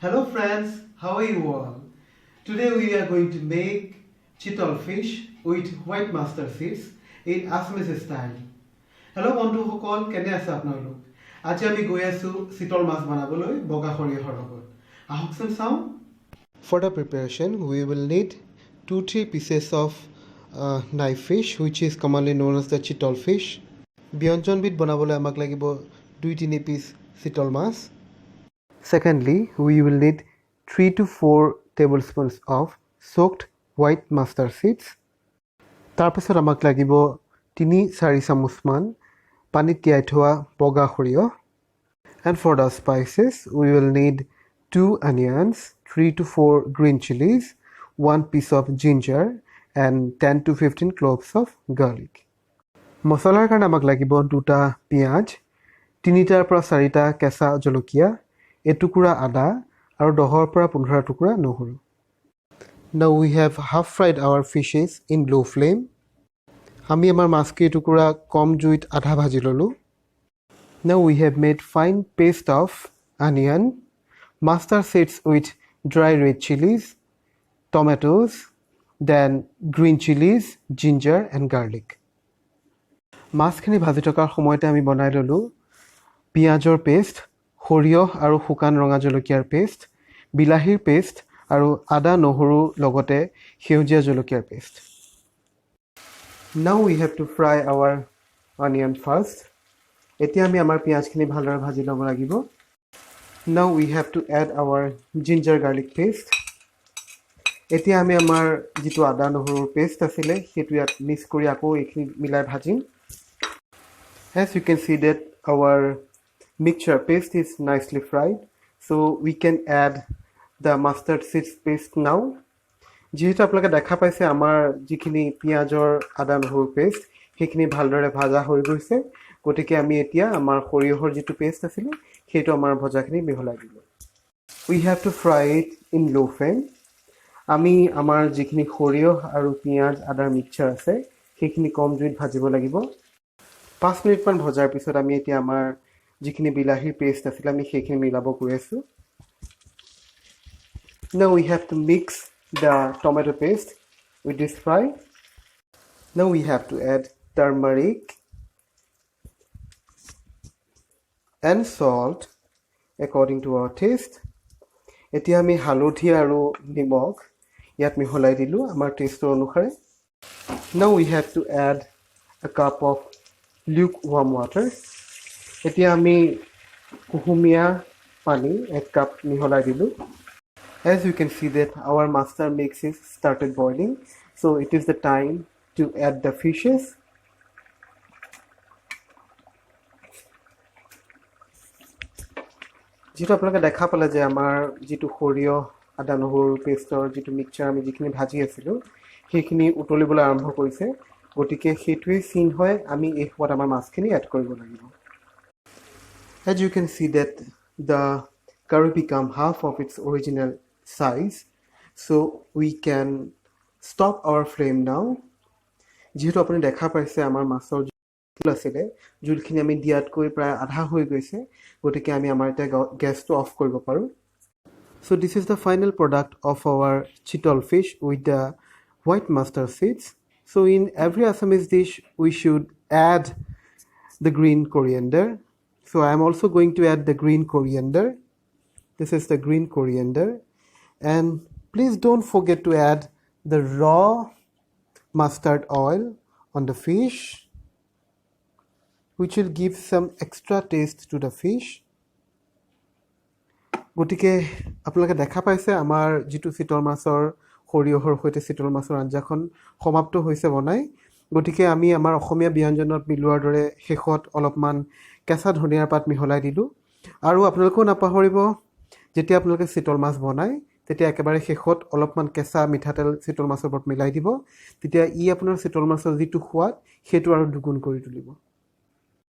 Hello friends, how are you all? Today we are going to make chital fish with white mustard seeds in Assamese style. Hello বন্ধু সকল কেনে আছে আপোনালোক? আজি আমি গৈ আছো চিতল মাছ বনাবলৈ বগা খৰিয়হৰ লগত। আহকচোন চাওঁ। For the preparation we will need 2-3 pieces of knife fish which is commonly known as the chital fish. ব্যঞ্জনবিধ বনাবলৈ আমাক লাগিব 2-3 পিস চিতল মাছ. Secondly, we will need 3 to 4 tablespoons of soaked white mustard seeds. তাৰপিছত আমাক লাগিব 3-4 চামুচমান পানীত তিয়াই থোৱা বগা সৰিয়হ. And for the spices, we will need 2 onions, 3 to 4 green chilies, 1 piece of ginger, and 10 to 15 cloves of garlic. মছলাৰ কাৰণে আমাক লাগিব 2টা পিঁয়াজ, 3টাৰ পৰা 4টা কেঁচা জলকীয়া, এটুকুৰা আদা আৰু 10ৰ পৰা 15 টুকুৰা নহৰু. Now we have half fried our fishes in low flame. আমি আমাৰ মাছকেই টুকুৰা কম জুইত আধা ভাজি ললোঁ. Now we have made fine paste of onion, mustard seeds with dry red chilies, tomatoes, then green chilies, ginger and garlic. মাছখিনি ভাজি থকাৰ সময়তে আমি বনাই ললোঁ পিঁয়াজৰ পেষ্ট, সৰিয়হ আৰু শুকান ৰঙা জলকীয়াৰ পেষ্ট, বিলাহীৰ পেষ্ট আৰু আদা নহৰু লগতে সেউজীয়া জলকীয়াৰ paste. Now we have to fry our onion first. এতিয়া আমি আমাৰ পিঁয়াজখিনি ভালদৰে ভাজি ল'ব লাগিব. Now we have to add our ginger garlic paste. এতিয়া আমি আমাৰ যিটো আদা নহৰুৰ পেষ্ট আছিলে সেইটো ইয়াত মিক্স কৰি আকৌ এইখিনি মিলাই ভাজিম. As you can see that our mixture paste is nicely fried, so we can add the mustard seeds paste now. যেহেতু আপোনালোকে দেখা পাইছে আমাৰ যিখিনি পিঁয়াজৰ আদা নহৰুৰ পেষ্ট সেইখিনি ভালদৰে ভাজা হৈ গৈছে, গতিকে আমি এতিয়া আমাৰ সৰিয়হৰ যিটো পেষ্ট আছিলে সেইটো আমাৰ ভজাখিনি মিহলাই দিলোঁ. We have to fry it in low flame. আমি আমাৰ যিখিনি সৰিয়হ আৰু পিঁয়াজ আদাৰ মিক্সচাৰ আছে সেইখিনি কম জুইত ভাজিব লাগিব. 5 মিনিটমান ভজাৰ পিছত আমি এতিয়া আমাৰ যিখিনি বিলাহীৰ পেষ্ট আছিলে আমি সেইখিনি মিলাব গৈ আছোঁ. Now we have to mix the tomato paste with this fry. Now we have to add turmeric and salt according to our taste. এতিয়া আমি হালধি আৰু নিমখ ইয়াত মিহলাই দিলোঁ আমাৰ টেষ্টৰ অনুসাৰে. Now we have to add a cup of lukewarm water. এতিয়া আমি কুহুমীয়া পানী 1 কাপ মিহলাই দিলোঁ. As you can see that our mustard mix is started boiling, so it is the time to add the fishes. যেটা আপোনালোকে দেখা পালে যে আমাৰ যিটো সৰিয়হ আদা নহৰুৰ পেষ্টৰ যিটো মিক্সচাৰ আমি যিখিনি ভাজি আছিলোঁ সেইখিনি উতলিবলৈ আৰম্ভ কৰিছে, গতিকে সেইটোৱে চিন হয় আমি এই সময়ত আমাৰ মাছখিনি এড কৰিব লাগিব. As you can see that the curry become half of its original size, so we can stop our flame now. যেহেতু আপুনি দেখা পাইছে আমাৰ মাছৰ জোল আছিলে জোলখিনি আমি দিয়াতকৈ প্ৰায় আধা হৈ গৈছে, গতিকে আমি আমাৰ এতিয়া গেছটো অফ কৰিব পাৰোঁ. So this is the final product of our chital fish with the white mustard seeds. So in every Assamese dish we should add the green coriander. So I am also going to add the green coriander. This is the green coriander. And please don't forget to add the raw mustard oil on the fish, which will give some extra taste to the fish. গতিকে আপোনালোকে দেখা পাইছে আমাৰ যিটো চিতল মাছৰ সৰিয়হৰ সৈতে চিতল মাছৰ আঞ্জাখন সমাপ্ত হৈছে বনাই, গতিকে আমি আমাৰ অসমীয়া ব্যঞ্জনত মিলোৱাৰ দৰে শেষত অলপমান কেঁচা ধনিয়াৰ পাত মিহলাই দিলোঁ. আৰু আপোনালোকেও নাপাহৰিব যেতিয়া আপোনালোকে চিতল মাছ বনায় তেতিয়া একেবাৰে শেষত অলপমান কেঁচা মিঠাতেল চিতল মাছৰ ওপৰত মিলাই দিব, তেতিয়া ই আপোনাৰ চিতল মাছৰ যিটো সোৱাদ সেইটো আৰু দুগুণ কৰি তুলিব.